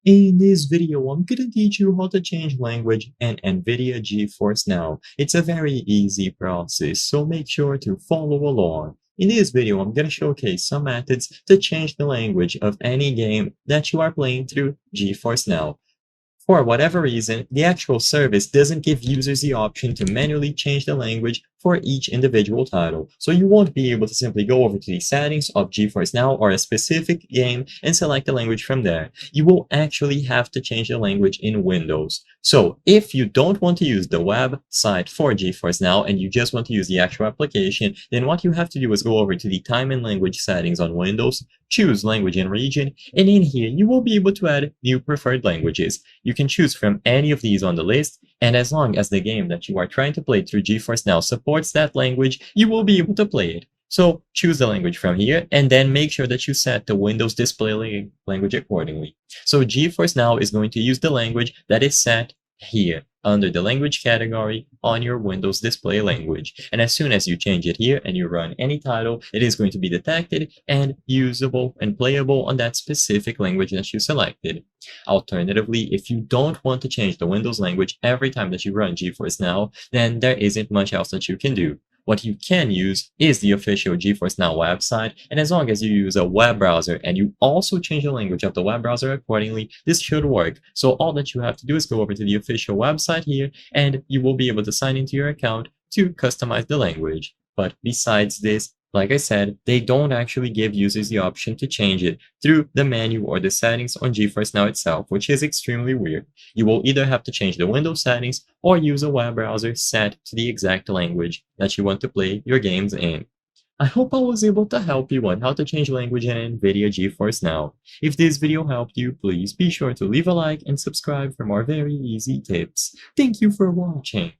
In this video, I'm gonna teach you how to change language in NVIDIA GeForce Now. It's a very easy process, so make sure to follow along. In this video, I'm gonna showcase some methods to change the language of any game that you are playing through GeForce Now. For whatever reason, the actual service doesn't give users the option to manually change the language for each individual title, so you won't be able to simply go over to the settings of GeForce Now or a specific game and select the language from there. You will actually have to change the language in Windows. So if you don't want to use the website for GeForce Now and you just want to use the actual application, then what you have to do is go over to the time and language settings on Windows, choose language and region, and in here you will be able to add new preferred languages. You can choose from any of these on the list, and as long as the game that you are trying to play through GeForce Now supports that language, you will be able to play it. So choose the language from here, and then make sure that you set the Windows display language accordingly. So GeForce Now is going to use the language that is set here under the language category on your Windows display language. And as soon as you change it here and you run any title, it is going to be detected and usable and playable on that specific language that you selected. Alternatively, if you don't want to change the Windows language every time that you run GeForce Now, then there isn't much else that you can do. What you can use is the official GeForce Now website, and as long as you use a web browser and you also change the language of the web browser accordingly, this should work. So all that you have to do is go over to the official website here, and you will be able to sign into your account to customize the language. But besides this, like I said, they don't actually give users the option to change it through the menu or the settings on GeForce Now itself, which is extremely weird. You will either have to change the Windows settings or use a web browser set to the exact language that you want to play your games in. I hope I was able to help you on how to change language in NVIDIA GeForce Now. If this video helped you, please be sure to leave a like and subscribe for more very easy tips. Thank you for watching.